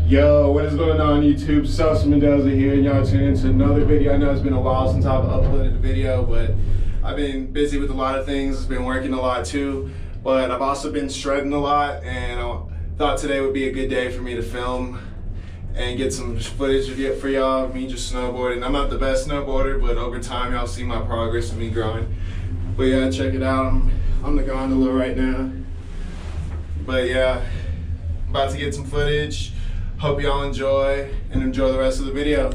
Yo, what is going on YouTube? Sus Mendoza here, and y'all tuning into another video. I know it's been a while since I've uploaded a video, but I've been busy with a lot of things. I've been working a lot too, but I've also been shredding a lot, and I thought today would be a good day for me to film and get some footage for y'all, me just snowboarding. I'm not the best snowboarder, but over time y'all see my progress and me growing. But yeah, check it out. I'm on the gondola right now. But yeah, about to get some footage. Hope y'all enjoy and enjoy the rest of the video.